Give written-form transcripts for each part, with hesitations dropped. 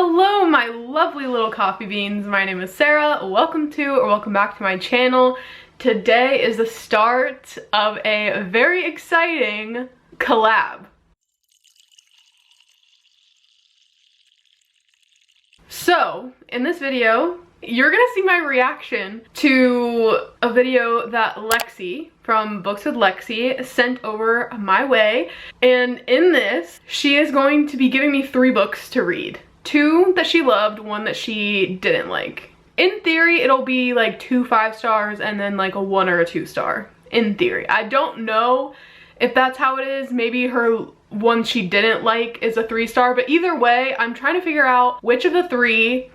Hello my lovely little coffee beans, my name is Sarah. Welcome back to my channel. Today is the start of a very exciting collab. So, in this video, you're gonna see my reaction to a video that Lexi from Books with Lexi sent over my way. And in this, she is going to be giving me 3 books to read. 2 that she loved, 1 that she didn't like. In theory, it'll be like 2 5-stars and then like a 1 or a 2-star. In theory. I don't know if that's how it is. Maybe her one she didn't like is a 3-star, but either way, I'm trying to figure out which of the 3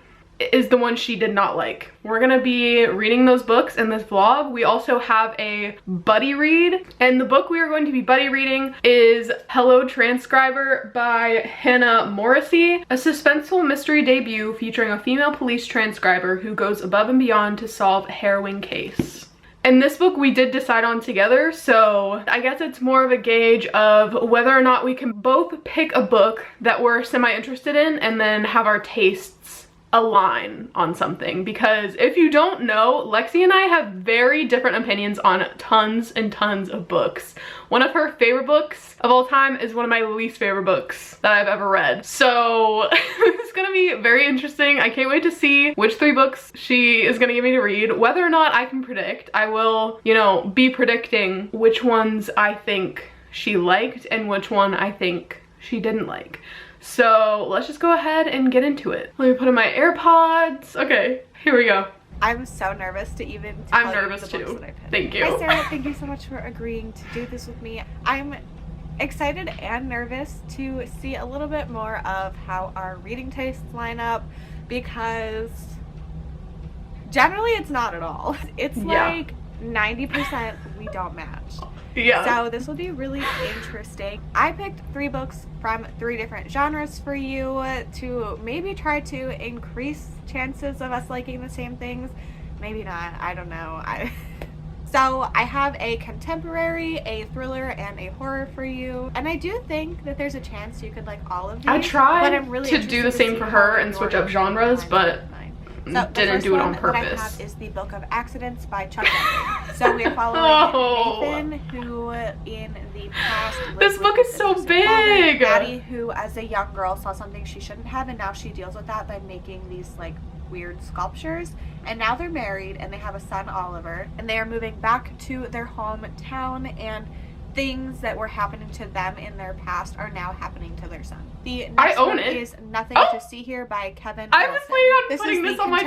is the one she did not like. We're gonna be reading those books in this vlog. We also have a buddy read, and the book we are going to be buddy reading is Hello Transcriber by Hannah Morrissey, a suspenseful mystery debut featuring a female police transcriber who goes above and beyond to solve a harrowing case. And this book we did decide on together, so I guess it's more of a gauge of whether or not we can both pick a book that we're semi-interested in and then have our tastes align on something. Because if you don't know, Lexi and I have very different opinions on tons and tons of books. One of her favorite books of all time is one of my least favorite books that I've ever read. So it's gonna be very interesting. I can't wait to see which 3 books she is gonna give me to read. Whether or not I can predict, I will, you know, be predicting which ones I think she liked and which one I think she didn't like. So let's just go ahead and get into it. Let me put in my AirPods. Okay, here we go. I'm so nervous to even tell I'm nervous you the books too. that I picked. Thank you. Hi Sarah, thank you so much for agreeing to do this with me. I'm excited and nervous to see a little bit more of how our reading tastes line up, because generally it's not at all. It's like 90% we don't match. Yeah. So this will be really interesting. I picked 3 books from 3 different genres for you to maybe try to increase chances of us liking the same things. Maybe not, I don't know. So I have a contemporary, a thriller, and a horror for you. And I do think that there's a chance you could like all of these. I tried but I'm really to do the same for her and switch up genres, but so didn't do it on purpose. What I have is the Book of Accidents by Checkin. So we are following Nathan, who in the past this book is so big. Maddie, who as a young girl saw something she shouldn't have, and now she deals with that by making these like weird sculptures. And now they're married and they have a son, Oliver, and they are moving back to their hometown, and things that were happening to them in their past are now happening to their son. The next one is Nothing to See Here by Kevin I was planning on putting this on my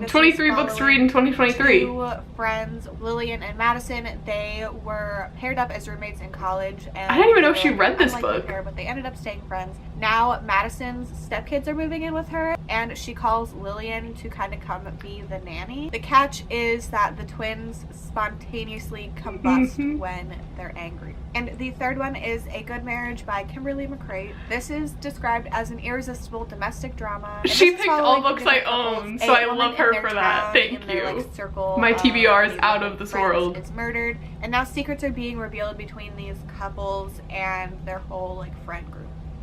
23 books to read in 2023. 2 friends, Lillian and Madison, they were paired up as roommates in college. And I didn't even know if she read this book. But they ended up staying friends. Now Madison's stepkids are moving in with her, and she calls Lillian to kind of come be the nanny. The catch is that the twins spontaneously combust when they're angry. And the 3rd one is A Good Marriage by Kimberly McCrae. This is described as an irresistible domestic drama. She picked all books I own, so I love her for that. Thank you. My TBR is out of this world. It's murdered, and now secrets are being revealed between these couples and their whole like friend group.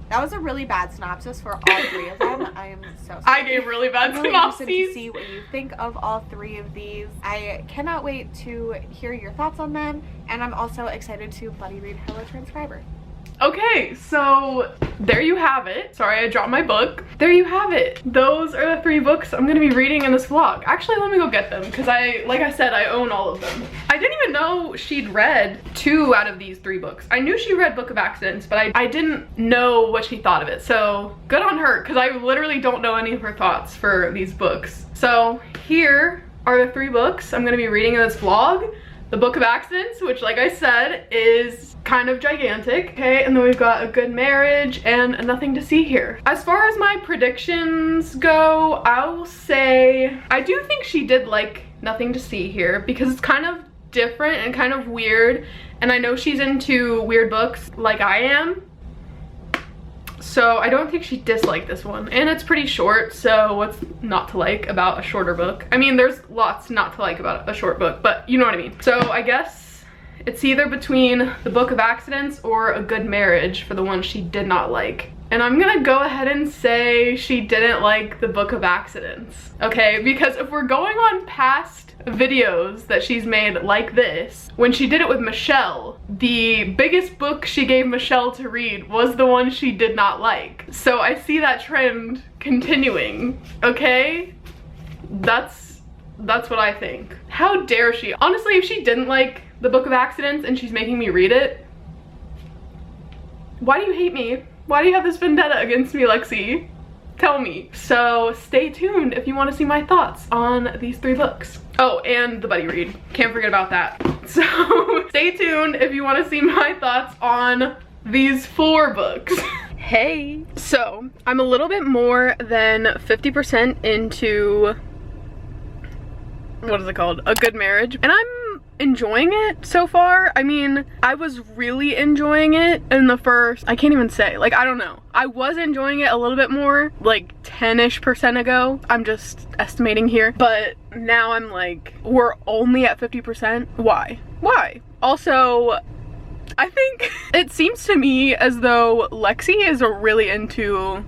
That was a really bad synopsis for all 3 of them. I am so sorry. I gave really bad synopses. I'm really interested to see what you think of all 3 of these. I cannot wait to hear your thoughts on them, and I'm also excited to buddy read Hello Transcriber. Okay, so there you have it. Sorry, I dropped my book. There you have it. Those are the 3 books I'm gonna be reading in this vlog. Actually, let me go get them, because like I said, I own all of them. I didn't even know she'd read 2 out of these 3 books. I knew she read Book of Accidents, but I didn't know what she thought of it. So good on her, because I literally don't know any of her thoughts for these books. So here are the 3 books I'm gonna be reading in this vlog. The Book of Accidents, which like I said, is kind of gigantic. Okay, and then we've got A Good Marriage and Nothing to See Here. As far as my predictions go, I will say I do think she did like Nothing to See Here, because it's kind of different and kind of weird, and I know she's into weird books like I am. So I don't think she disliked this one, and it's pretty short, so what's not to like about a shorter book? I mean, there's lots not to like about a short book, but you know what I mean. So I guess it's either between the Book of Accidents or A Good Marriage for the one she did not like. And I'm gonna go ahead and say she didn't like the Book of Accidents, okay? Because if we're going on past videos that she's made like this, when she did it with Michelle, the biggest book she gave Michelle to read was the one she did not like. So I see that trend continuing, okay? That's what I think. How dare she? Honestly, if she didn't like the Book of Accidents and she's making me read it, why do you hate me? Why do you have this vendetta against me, Lexi? Tell me. So stay tuned if you want to see my thoughts on these 3 books. Oh, and the buddy read. Can't forget about that. So stay tuned if you want to see my thoughts on these 4 books. Hey. So I'm a little bit more than 50% into, what is it called? A Good Marriage. And I'm enjoying it so far. I mean, I was really enjoying it in the first, I can't even say, like, I don't know. I was enjoying it a little bit more, like 10-ish% ago. I'm just estimating here. But now I'm like, we're only at 50%. Why? Why? Also, I think it seems to me as though Lexi is really into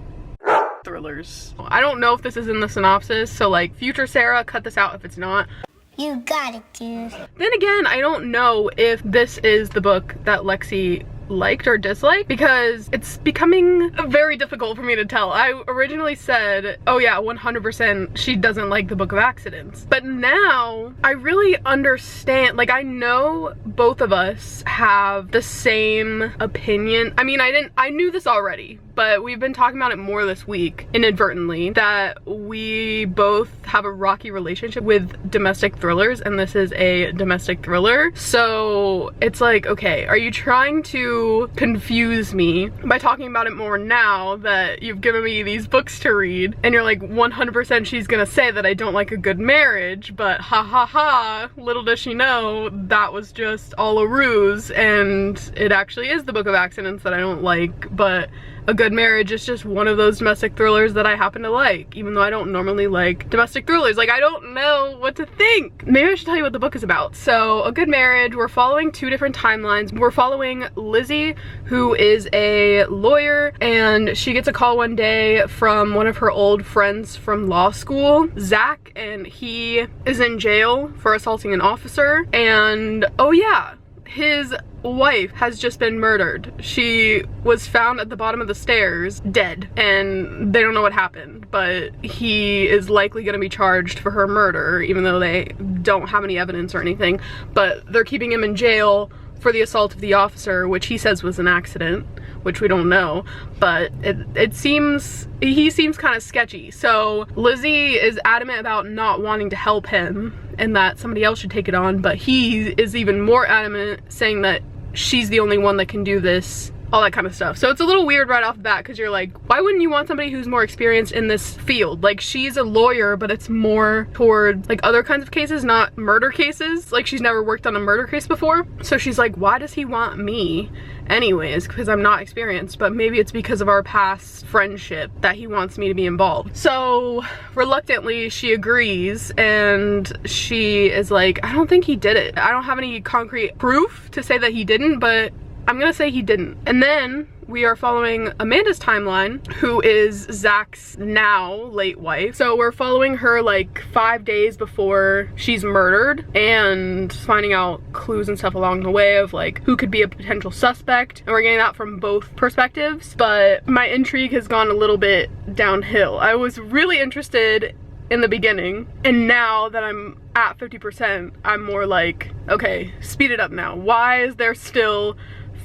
thrillers. I don't know if this is in the synopsis, so like, future Sarah, cut this out if it's not. You got it, dude. Then again, I don't know if this is the book that Lexi liked or disliked, because it's becoming very difficult for me to tell. I originally said, oh yeah, 100% she doesn't like the Book of Accidents. But now I really understand, like, I know both of us have the same opinion. I mean, I knew this already, but we've been talking about it more this week, inadvertently, that we both have a rocky relationship with domestic thrillers, and this is a domestic thriller. So it's like, okay, are you trying to confuse me by talking about it more now that you've given me these books to read? And you're like, 100% she's gonna say that I don't like A Good Marriage, but ha ha ha, little does she know that was just all a ruse, and it actually is the Book of Accidents that I don't like, but A Good Marriage is just one of those domestic thrillers that I happen to like, even though I don't normally like domestic thrillers. Like, I don't know what to think. Maybe I should tell you what the book is about. So, A Good Marriage, we're following 2 different timelines. We're following Lizzie, who is a lawyer, and she gets a call one day from one of her old friends from law school, Zach, and he is in jail for assaulting an officer. And, oh yeah, his wife has just been murdered. She was found at the bottom of the stairs, dead, and they don't know what happened, but he is likely gonna be charged for her murder, even though they don't have any evidence or anything. But they're keeping him in jail for the assault of the officer, which he says was an accident, which we don't know, but he seems kind of sketchy. So Lizzie is adamant about not wanting to help him and that somebody else should take it on, but he is even more adamant, saying that she's the only one that can do this, all that kind of stuff. So it's a little weird right off the bat, because you're like, why wouldn't you want somebody who's more experienced in this field? Like, she's a lawyer, but it's more toward like other kinds of cases, not murder cases. Like, she's never worked on a murder case before. So she's like, why does he want me anyways? Because I'm not experienced, but maybe it's because of our past friendship that he wants me to be involved. So reluctantly she agrees, and she is like, I don't think he did it. I don't have any concrete proof to say that he didn't, but I'm gonna say he didn't. And then we are following Amanda's timeline, who is Zach's now late wife. So we're following her like 5 days before she's murdered, and finding out clues and stuff along the way of like who could be a potential suspect. And we're getting that from both perspectives, but my intrigue has gone a little bit downhill. I was really interested in the beginning, and now that I'm at 50%, I'm more like, okay, speed it up now. Why is there still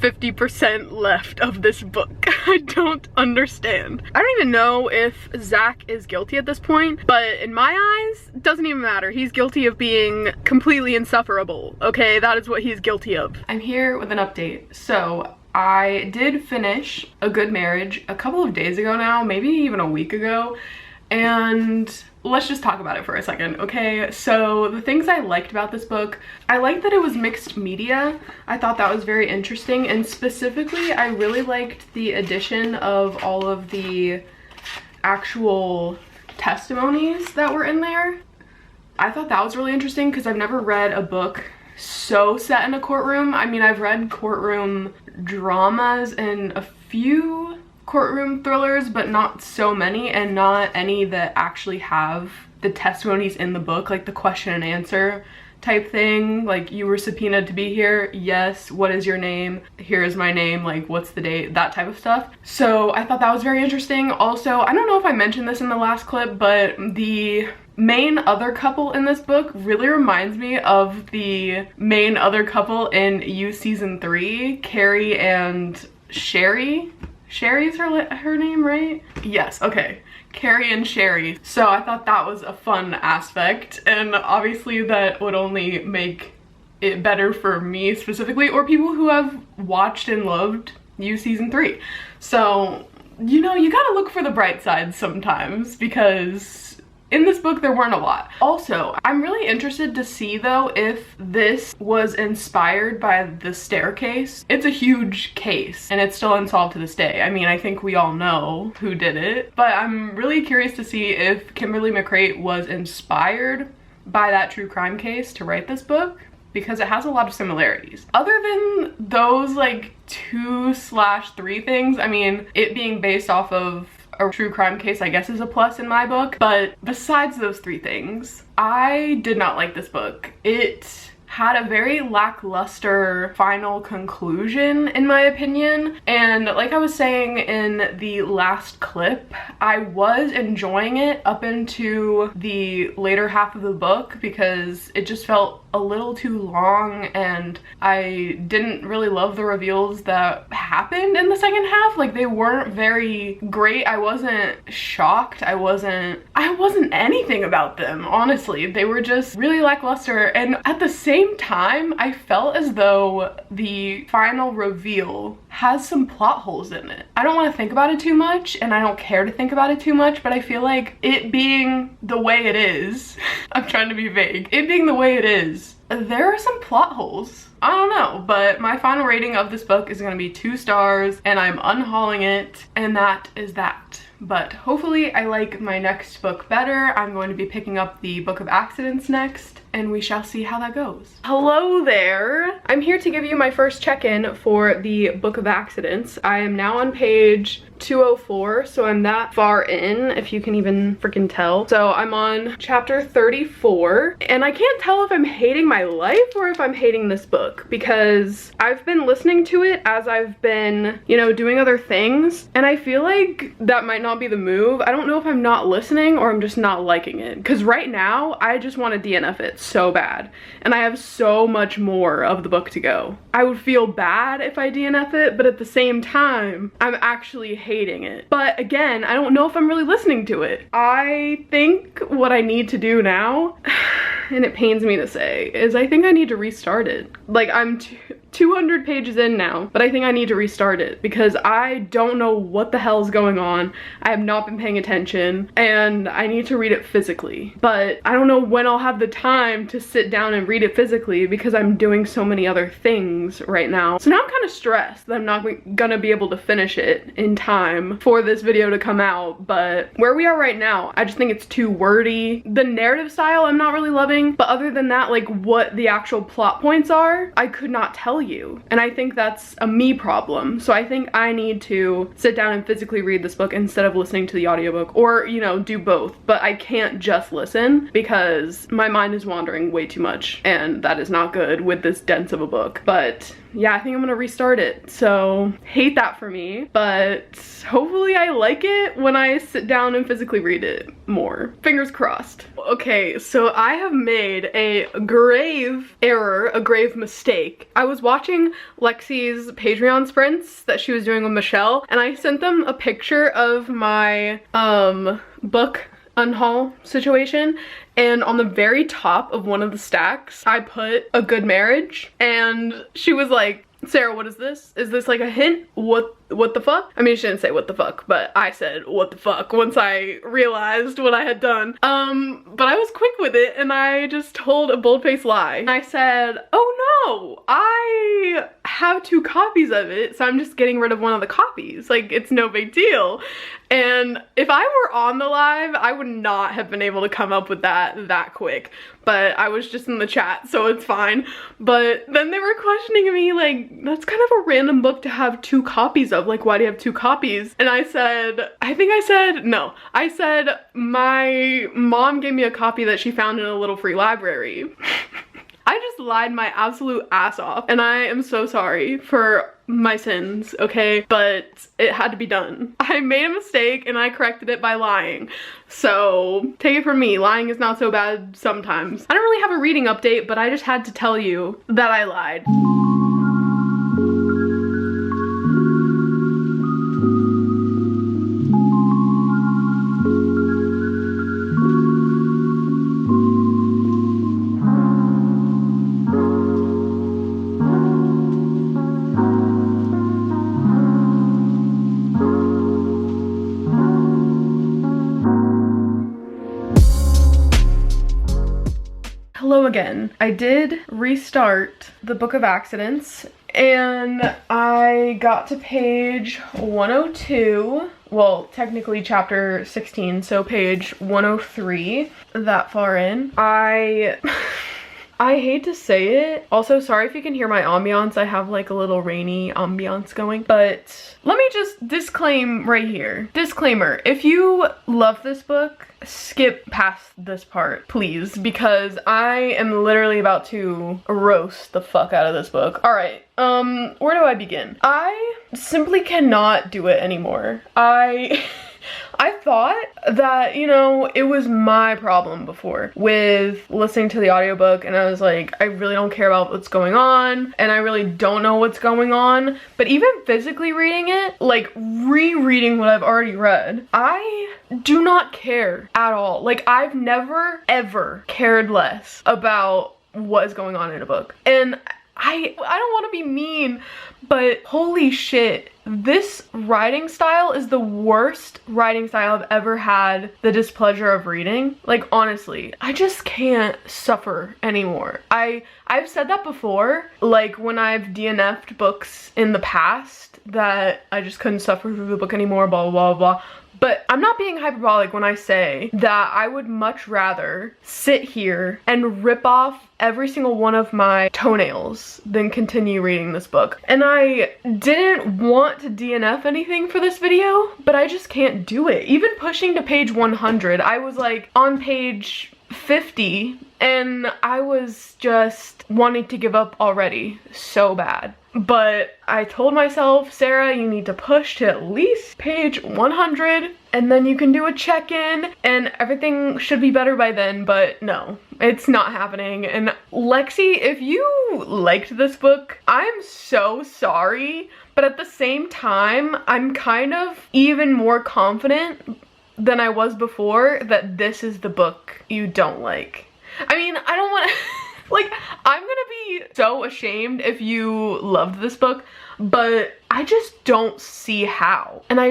50% left of this book? I don't understand. I don't even know if Zach is guilty at this point, but in my eyes, it doesn't even matter. He's guilty of being completely insufferable, okay? That is what he's guilty of. I'm here with an update. So I did finish A Good Marriage a couple of days ago now, maybe even a week ago, and let's just talk about it for a second, okay? So the things I liked about this book, I liked that it was mixed media. I thought that was very interesting, and specifically I really liked the addition of all of the actual testimonies that were in there. I thought that was really interesting because I've never read a book so set in a courtroom. I mean, I've read courtroom dramas and a few courtroom thrillers, but not so many, and not any that actually have the testimonies in the book, like the question and answer type thing, like you were subpoenaed to be here, yes, what is your name, here is my name, like what's the date, that type of stuff. So I thought that was very interesting. Also, I don't know if I mentioned this in the last clip, but the main other couple in this book really reminds me of the main other couple in You Season 3, Carrie and Sherry. Sherry's her name, right? Yes, okay. Carrie and Sherry. So I thought that was a fun aspect, and obviously that would only make it better for me specifically, or people who have watched and loved You Season 3. So, you know, you gotta look for the bright side sometimes, because in this book there weren't a lot. Also, I'm really interested to see though if this was inspired by the staircase. It's a huge case and it's still unsolved to this day. I mean, I think we all know who did it, but I'm really curious to see if Kimberly McCreight was inspired by that true crime case to write this book, because it has a lot of similarities. Other than those like 2/3 things, I mean, it being based off of a true crime case I guess is a plus in my book, but besides those 3 things, I did not like this book. It had a very lackluster final conclusion in my opinion, and like I was saying in the last clip, I was enjoying it up into the later half of the book because it just felt a little too long and I didn't really love the reveals that happened in the second half. Like, they weren't very great. I wasn't shocked. I wasn't anything about them, honestly. They were just really lackluster, and at the same time I felt as though the final reveal has some plot holes in it. I don't want to think about it too much, and I don't care to think about it too much, but I feel like it being the way it is I'm trying to be vague. It being the way it is, there are some plot holes. I don't know, but my final rating of this book is gonna be 2 stars, and I'm unhauling it, and that is that. But hopefully I like my next book better. I'm going to be picking up the Book of Accidents next, and we shall see how that goes. Hello there! I'm here to give you my first check-in for the Book of Accidents. I am now on page 204, so I'm that far in, if you can even freaking tell. So I'm on chapter 34, and I can't tell if I'm hating my life or if I'm hating this book, because I've been listening to it as I've been, you know, doing other things, and I feel like that might not be the move. I don't know if I'm not listening or I'm just not liking it, because right now I just want to DNF it so bad, and I have so much more of the book to go. I would feel bad if I DNF it, but at the same time I'm actually hating it. But again, I don't know if I'm really listening to it. I think what I need to do now, and it pains me to say, is I think I need to restart it. Like, I'm 200 pages in now, but I think I need to restart it because I don't know what the hell's going on. I have not been paying attention, and I need to read it physically. But I don't know when I'll have the time to sit down and read it physically because I'm doing so many other things right now. So now I'm kind of stressed that I'm not gonna be able to finish it in time for this video to come out. But where we are right now, I just think it's too wordy. The narrative style I'm not really loving, but other than that, like what the actual plot points are, I could not tell you. And I think that's a me problem. So I think I need to sit down and physically read this book instead of listening to the audiobook, or, you know, do both. But I can't just listen because my mind is wandering way too much, and that is not good with this dense of a book. But yeah, I think I'm gonna restart it. So hate that for me, but hopefully I like it when I sit down and physically read it more. Fingers crossed. Okay, so I have made a grave error, a grave mistake. I was watching Lexi's Patreon sprints that she was doing with Michelle, and I sent them a picture of my book unhaul situation, and on the very top of one of the stacks I put A Good Marriage, and she was like, Sarah, what is this? Is this like a hint? What the fuck? I mean, she didn't say what the fuck, but I said what the fuck once I realized what I had done. But I was quick with it, and I just told a bold-faced lie. I said, oh no, I have 2 copies of it, so I'm just getting rid of one of the copies. Like, it's no big deal. And if I were on the live, I would not have been able to come up with that quick. But I was just in the chat, so it's fine. But then they were questioning me, like, that's kind of a random book to have 2 copies stuff, like, why do you have 2 copies? And I said, no. I said, my mom gave me a copy that she found in a little free library. I just lied my absolute ass off, and I am so sorry for my sins, okay? But it had to be done. I made a mistake and I corrected it by lying. So take it from me, lying is not so bad sometimes. I don't really have a reading update, but I just had to tell you that I lied. Hello again. I did restart the Book of Accidents and I got to page 102. Well, technically chapter 16, so page 103, that far in. I hate to say it. Also, sorry if you can hear my ambiance. I have like a little rainy ambiance going. But let me just disclaim right here. Disclaimer, if you love this book, skip past this part, please, because I am literally about to roast the fuck out of this book. Alright, where do I begin? I simply cannot do it anymore. I thought that, you know, it was my problem before with listening to the audiobook, and I was like, I really don't care about what's going on, and I really don't know what's going on. But even physically reading it, like rereading what I've already read, I do not care at all. Like, I've never ever cared less about what is going on in a book. And I don't want to be mean, but holy shit, this writing style is the worst writing style I've ever had the displeasure of reading. Like, honestly, I just can't suffer anymore. I've said that before, like when I've DNF'd books in the past, that I just couldn't suffer through the book anymore, blah, blah, blah, blah. But I'm not being hyperbolic when I say that I would much rather sit here and rip off every single one of my toenails than continue reading this book. And I didn't want to DNF anything for this video, but I just can't do it. Even pushing to page 100, I was like on page 50 and I was just wanting to give up already so bad. But I told myself, Sarah, you need to push to at least page 100 and then you can do a check-in and everything should be better by then. But no, it's not happening. And Lexi, if you liked this book, I'm so sorry. But at the same time, I'm kind of even more confident than I was before that this is the book you don't like. I mean, I don't want to... Like, I'm gonna be so ashamed if you loved this book, but I just don't see how. And I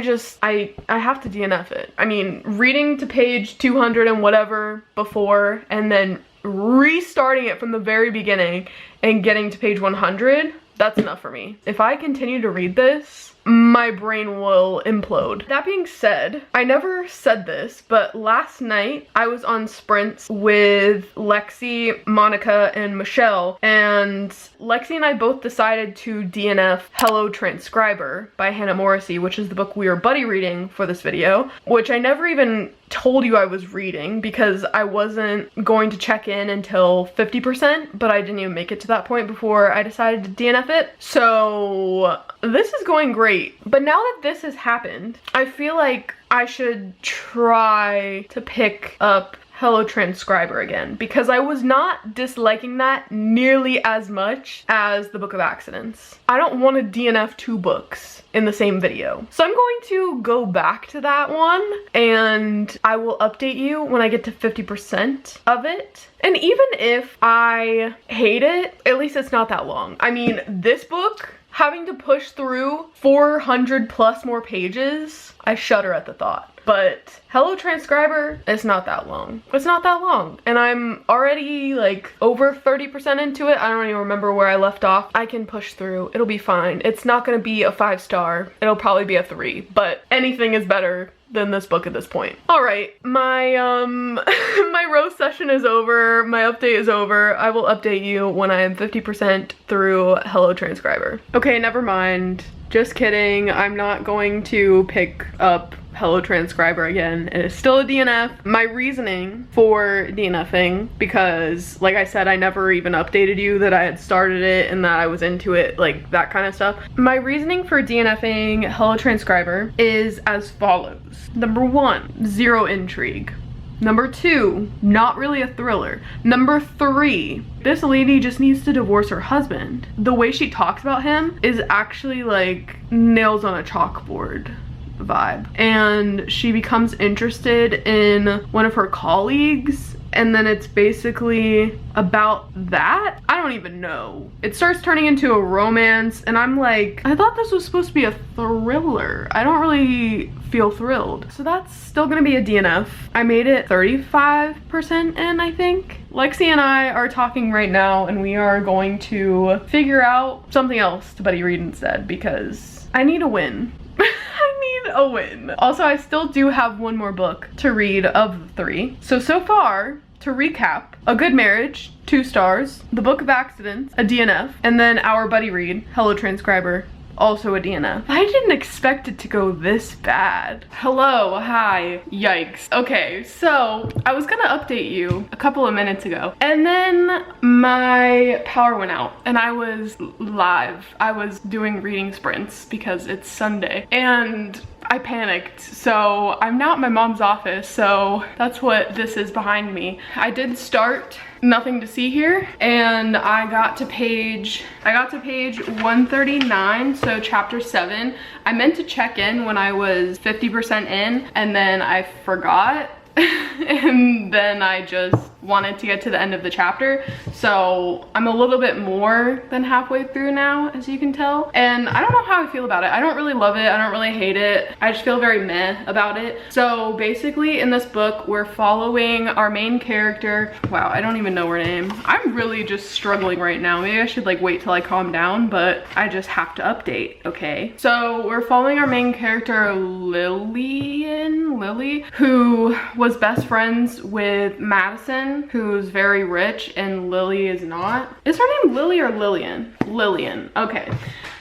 have to DNF it. I mean, reading to page 200 and whatever before, and then restarting it from the very beginning and getting to page 100, that's enough for me. If I continue to read this, my brain will implode. That being said, I never said this, but last night I was on sprints with Lexi, Monica, and Michelle, and Lexi and I both decided to DNF Hello Transcriber by Hannah Morrissey, which is the book we are buddy reading for this video, which I never even told you I was reading because I wasn't going to check in until 50%, but I didn't even make it to that point before I decided to DNF it. So this is going great. But now that this has happened, I feel like I should try to pick up Hello Transcriber again, because I was not disliking that nearly as much as the Book of Accidents. I don't want to DNF 2 books in the same video. So I'm going to go back to that one and I will update you when I get to 50% of it. And even if I hate it, at least it's not that long. I mean, this book, having to push through 400 plus more pages, I shudder at the thought. But Hello Transcriber, it's not that long. It's not that long. And I'm already like over 30% into it. I don't even remember where I left off. I can push through. It'll be fine. It's not gonna be a 5-star. It'll probably be a 3. But anything is better than this book at this point. Alright, my my roast session is over. My update is over. I will update you when I am 50% through Hello Transcriber. Okay, never mind. Just kidding. I'm not going to pick up Hello Transcriber again. It is still a DNF. My reasoning for DNFing, because like I said, I never even updated you that I had started it and that I was into it, like that kind of stuff. My reasoning for DNFing Hello Transcriber is as follows. Number 1, zero intrigue. Number 2, not really a thriller. Number 3, this lady just needs to divorce her husband. The way she talks about him is actually like nails on a chalkboard vibe. And she becomes interested in one of her colleagues, and then it's basically about that. I don't even know. It starts turning into a romance, and I'm like, I thought this was supposed to be a thriller. I don't really feel thrilled. So that's still gonna be a DNF. I made it 35% in, I think. Lexi and I are talking right now, and we are going to figure out something else to buddy read instead, because I need a win. I need a win. Also, I still do have one more book to read of the 3. So far, to recap, A Good Marriage, 2 stars, The Book of Accidents, a DNF, and then our buddy read, Hello Transcriber, also a DNF. I didn't expect it to go this bad. Hello, hi, yikes. Okay, so I was gonna update you a couple of minutes ago, and then my power went out and I was live. I was doing reading sprints because it's Sunday, and I panicked. So I'm now at my mom's office, so that's what this is behind me. I did start Nothing to See Here, and I got to page 139, so chapter 7. I meant to check in when I was 50% in, and then I forgot. And then I just wanted to get to the end of the chapter, so I'm a little bit more than halfway through now, as you can tell, and I don't know how I feel about it. I don't really love it, I don't really hate it, I just feel very meh about it. So basically in this book we're following our main character. Wow, I don't even know her name. I'm really just struggling right now. Maybe I should like wait till I calm down, but I just have to update, okay? So we're following our main character Lily, who was best friends with Madison, who's very rich, and Lily is not. Is her name Lily or Lillian? Lillian, okay.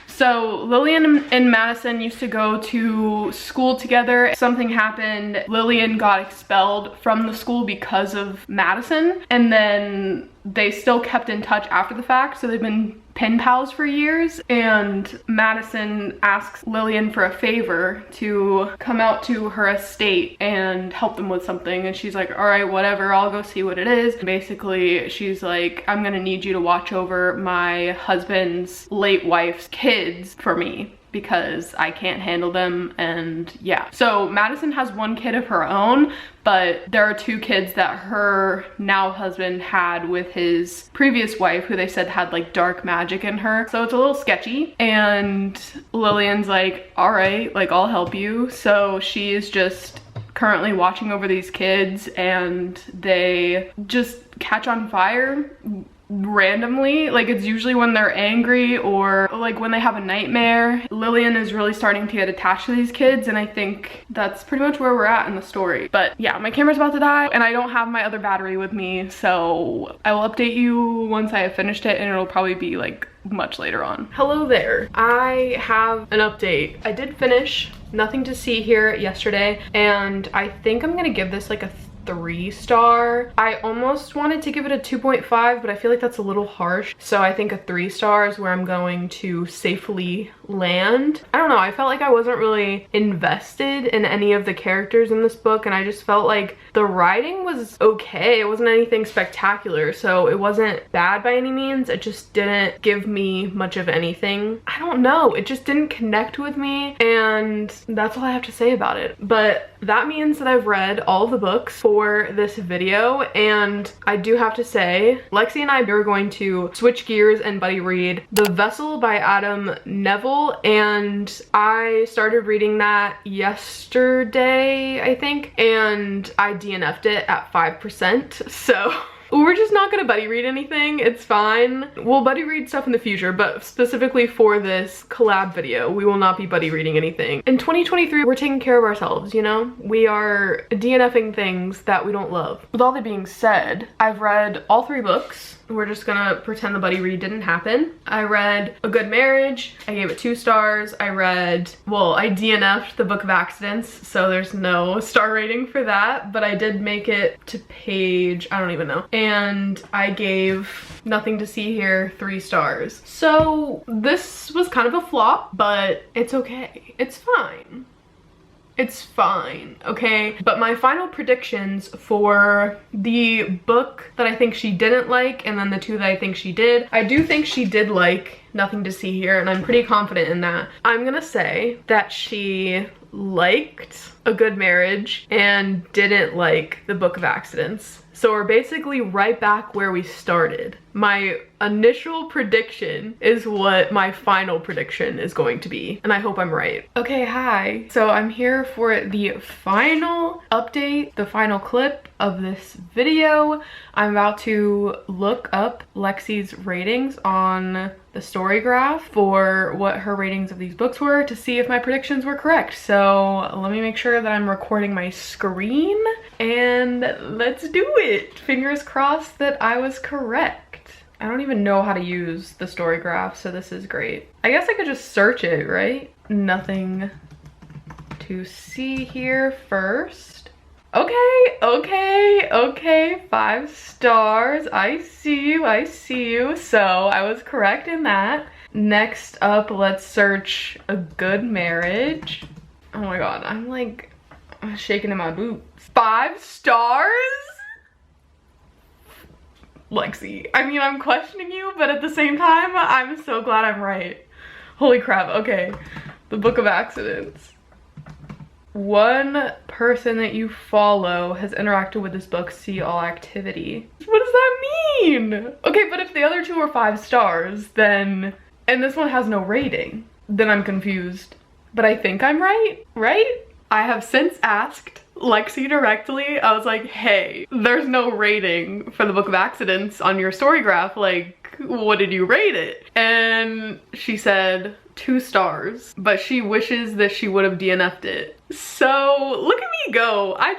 So Lillian and Madison used to go to school together. Something happened. Lillian got expelled from the school because of Madison, and then they still kept in touch after the fact, so they've been pen pals for years. And Madison asks Lillian for a favor to come out to her estate and help them with something, and she's like, all right, whatever, I'll go see what it is. And basically she's like, I'm gonna need you to watch over my husband's late wife's kids for me, because I can't handle them. And yeah, so Madison has 1 kid of her own, but there are 2 kids that her now husband had with his previous wife, who they said had like dark magic in her. So it's a little sketchy, and Lillian's like, all right, like I'll help you. So she is just currently watching over these kids, and they just catch on fire randomly. Like it's usually when they're angry or like when they have a nightmare. Lillian is really starting to get attached to these kids, and I think that's pretty much where we're at in the story. But yeah, my camera's about to die and I don't have my other battery with me, so I will update you once I have finished it, and it'll probably be like much later on. Hello there, I have an update. I did finish Nothing to See Here yesterday, and I think I'm gonna give this like a 3 star. I almost wanted to give it a 2.5, but I feel like that's a little harsh. So I think a 3 star is where I'm going to safely land. I don't know, I felt like I wasn't really invested in any of the characters in this book, and I just felt like the writing was okay. It wasn't anything spectacular, so it wasn't bad by any means. It just didn't give me much of anything. I don't know, it just didn't connect with me, and that's all I have to say about it. But that means that I've read all of the books for this video, and I do have to say, Lexi and I are going to switch gears and buddy read The Vessel by Adam Neville, and I started reading that yesterday, I think, and I DNF'd it at 5%, so we're just not gonna buddy read anything. It's fine. We'll buddy read stuff in the future, but specifically for this collab video, we will not be buddy reading anything. In 2023, we're taking care of ourselves, you know? We are DNFing things that we don't love. With all that being said, I've read all 3 books. we're just gonna pretend the buddy read didn't happen. I read A Good Marriage. I gave it 2 stars. I DNF'd the Book of Accidents, so there's no star rating for that, but I did make it to page, I don't even know. And I gave Nothing to See Here 3 stars. So this was kind of a flop, but it's okay. It's fine. It's fine, okay? But my final predictions for the book that I think she didn't like and then the 2 that I think she did. I do think she did like Nothing to See Here, and I'm pretty confident in that. I'm gonna say that she liked A Good Marriage and didn't like the Book of Accidents. So we're basically right back where we started. My initial prediction is what my final prediction is going to be, and I hope I'm right. Okay, hi. So I'm here for the final update, the final clip of this video. I'm about to look up Lexi's ratings on the story graph for what her ratings of these books were to see if my predictions were correct. So let me make sure that I'm recording my screen and let's do it. Fingers crossed that I was correct. I don't even know how to use the story graph, so this is great. I guess I could just search it, right? Nothing to See Here first. Okay, 5 stars. I see you. So I was correct in that. Next up, let's search A Good Marriage. Oh my god, I'm like shaking in my boots. 5 stars? Lexi, I mean, I'm questioning you, but at the same time, I'm so glad I'm right. Holy crap, okay. The Book of Accidents. 1 person that you follow has interacted with this book, see all activity. What does that mean? Okay, but if the other 2 are 5 stars, then, and this one has no rating, then I'm confused. But I think I'm right? I have since asked Lexi directly. I was like, hey, there's no rating for the Book of Accidents on your story graph. Like, what did you rate it? And she said 2 stars, but she wishes that she would have DNF'd it. So look at me go. I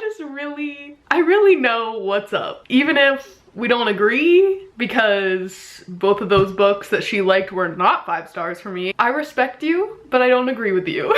really know what's up. Even if we don't agree, because both of those books that she liked were not 5 stars for me. I respect you, but I don't agree with you.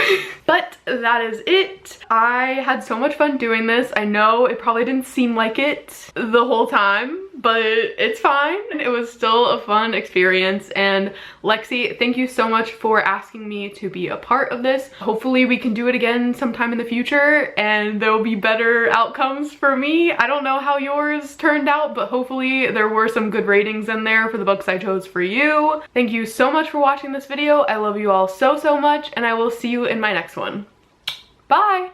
But that is it. I had so much fun doing this. I know it probably didn't seem like it the whole time, but it's fine. It was still a fun experience. And Lexi, thank you so much for asking me to be a part of this. Hopefully we can do it again sometime in the future and there will be better outcomes for me. I don't know how yours turned out, but hopefully there were some good ratings in there for the books I chose for you. Thank you so much for watching this video. I love you all so much, and I will see you in my next one. Bye!